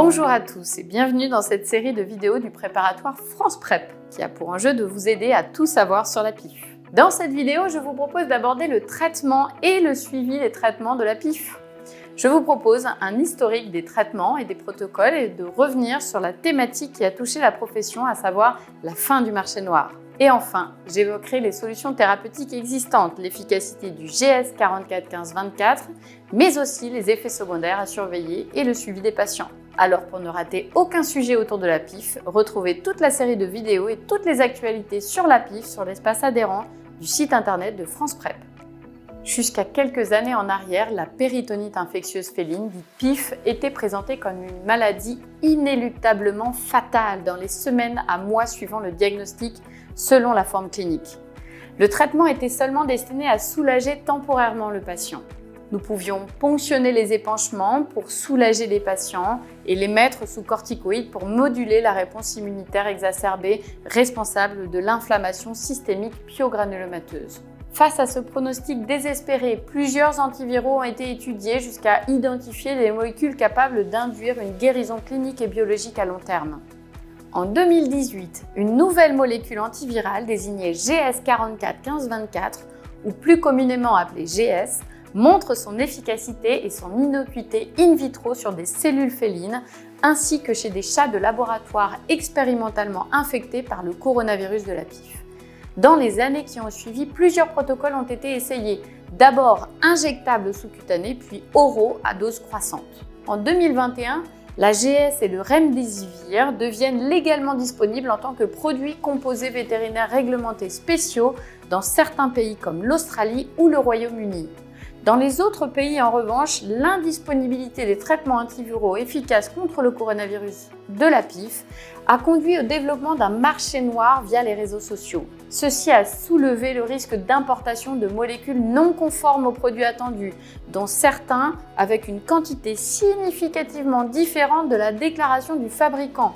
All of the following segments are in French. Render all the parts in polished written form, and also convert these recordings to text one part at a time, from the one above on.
Bonjour à tous et bienvenue dans cette série de vidéos du préparatoire France Prep qui a pour enjeu de vous aider à tout savoir sur la PIF. Dans cette vidéo, je vous propose d'aborder le traitement et le suivi des traitements de la PIF. Je vous propose un historique des traitements et des protocoles et de revenir sur la thématique qui a touché la profession, à savoir la fin du marché noir. Et enfin, j'évoquerai les solutions thérapeutiques existantes, l'efficacité du GS 44-15-24, mais aussi les effets secondaires à surveiller et le suivi des patients. Alors pour ne rater aucun sujet autour de la PIF, retrouvez toute la série de vidéos et toutes les actualités sur la PIF sur l'espace adhérent du site internet de France Prep. Jusqu'à quelques années en arrière, la péritonite infectieuse féline, dite PIF, était présentée comme une maladie inéluctablement fatale dans les semaines à mois suivant le diagnostic selon la forme clinique. Le traitement était seulement destiné à soulager temporairement le patient. Nous pouvions ponctionner les épanchements pour soulager les patients et les mettre sous corticoïdes pour moduler la réponse immunitaire exacerbée responsable de l'inflammation systémique pyogranulomateuse. Face à ce pronostic désespéré, plusieurs antiviraux ont été étudiés jusqu'à identifier des molécules capables d'induire une guérison clinique et biologique à long terme. En 2018, une nouvelle molécule antivirale désignée GS44-15-24, ou plus communément appelée GS, montre son efficacité et son innocuité in vitro sur des cellules félines, ainsi que chez des chats de laboratoire expérimentalement infectés par le coronavirus de la PIF. Dans les années qui ont suivi, plusieurs protocoles ont été essayés, d'abord injectables sous-cutanés, puis oraux à dose croissante. En 2021, la GS et le Remdesivir deviennent légalement disponibles en tant que produits composés vétérinaires réglementés spéciaux dans certains pays comme l'Australie ou le Royaume-Uni. Dans les autres pays, en revanche, l'indisponibilité des traitements antiviraux efficaces contre le coronavirus de la PIF a conduit au développement d'un marché noir via les réseaux sociaux. Ceci a soulevé le risque d'importation de molécules non conformes aux produits attendus, dont certains avec une quantité significativement différente de la déclaration du fabricant.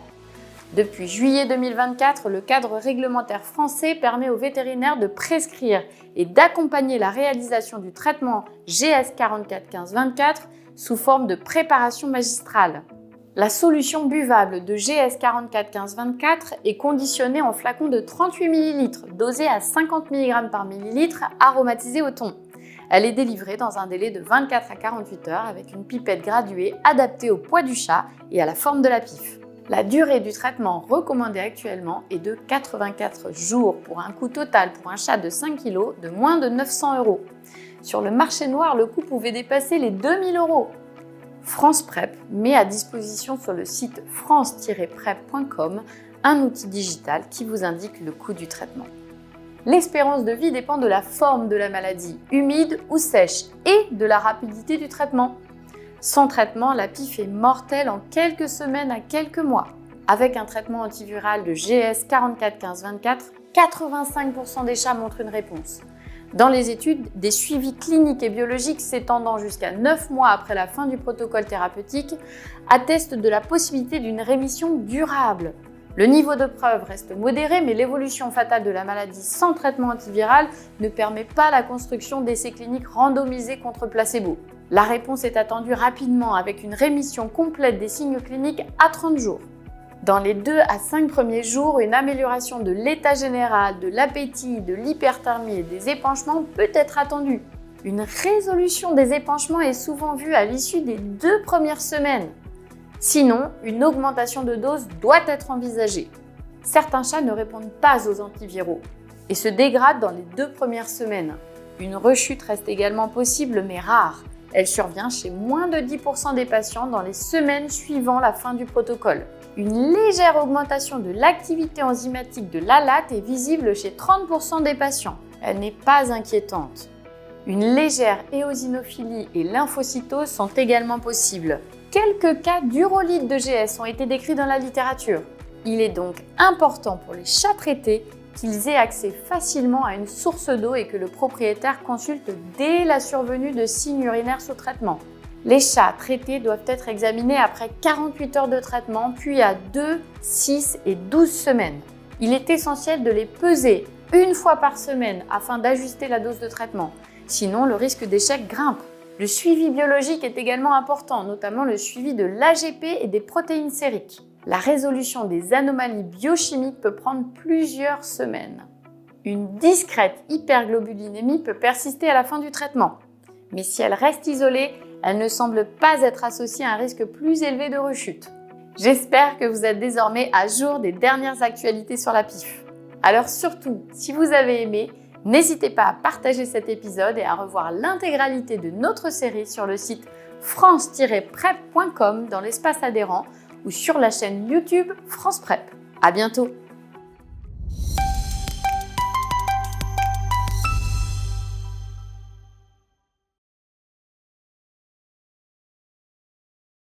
Depuis juillet 2024, le cadre réglementaire français permet aux vétérinaires de prescrire et d'accompagner la réalisation du traitement GS 44-15-24 sous forme de préparation magistrale. La solution buvable de GS 44-15-24 est conditionnée en flacon de 38 ml, dosé à 50 mg par millilitre, aromatisé au thon. Elle est délivrée dans un délai de 24 à 48 heures avec une pipette graduée adaptée au poids du chat et à la forme de la PIF. La durée du traitement recommandée actuellement est de 84 jours pour un coût total pour un chat de 5 kg de moins de 900 €. Sur le marché noir, le coût pouvait dépasser les 2000 €. France Prep met à disposition sur le site france-prep.com un outil digital qui vous indique le coût du traitement. L'espérance de vie dépend de la forme de la maladie, humide ou sèche, et de la rapidité du traitement. Sans traitement, la PIF est mortelle en quelques semaines à quelques mois. Avec un traitement antiviral de GS 44-15-24, 85% des chats montrent une réponse. Dans les études, des suivis cliniques et biologiques s'étendant jusqu'à 9 mois après la fin du protocole thérapeutique attestent de la possibilité d'une rémission durable. Le niveau de preuve reste modéré, mais l'évolution fatale de la maladie sans traitement antiviral ne permet pas la construction d'essais cliniques randomisés contre placebo. La réponse est attendue rapidement avec une rémission complète des signes cliniques à 30 jours. Dans les 2 à 5 premiers jours, une amélioration de l'état général, de l'appétit, de l'hyperthermie et des épanchements peut être attendue. Une résolution des épanchements est souvent vue à l'issue des 2 premières semaines. Sinon, une augmentation de dose doit être envisagée. Certains chats ne répondent pas aux antiviraux et se dégradent dans les 2 premières semaines. Une rechute reste également possible mais rare. Elle survient chez moins de 10% des patients dans les semaines suivant la fin du protocole. Une légère augmentation de l'activité enzymatique de l'ALAT est visible chez 30% des patients. Elle n'est pas inquiétante. Une légère éosinophilie et lymphocytose sont également possibles. Quelques cas d'urolite de GS ont été décrits dans la littérature. Il est donc important pour les chats traités qu'ils aient accès facilement à une source d'eau et que le propriétaire consulte dès la survenue de signes urinaires sous traitement. Les chats traités doivent être examinés après 48 heures de traitement, puis à 2, 6 et 12 semaines. Il est essentiel de les peser une fois par semaine afin d'ajuster la dose de traitement. Sinon, le risque d'échec grimpe. Le suivi biologique est également important, notamment le suivi de l'AGP et des protéines sériques. La résolution des anomalies biochimiques peut prendre plusieurs semaines. Une discrète hyperglobulinémie peut persister à la fin du traitement, mais si elle reste isolée, elle ne semble pas être associée à un risque plus élevé de rechute. J'espère que vous êtes désormais à jour des dernières actualités sur la PIF. Alors surtout, si vous avez aimé, n'hésitez pas à partager cet épisode et à revoir l'intégralité de notre série sur le site france-prep.com dans l'espace adhérent ou sur la chaîne YouTube France Prep. À bientôt!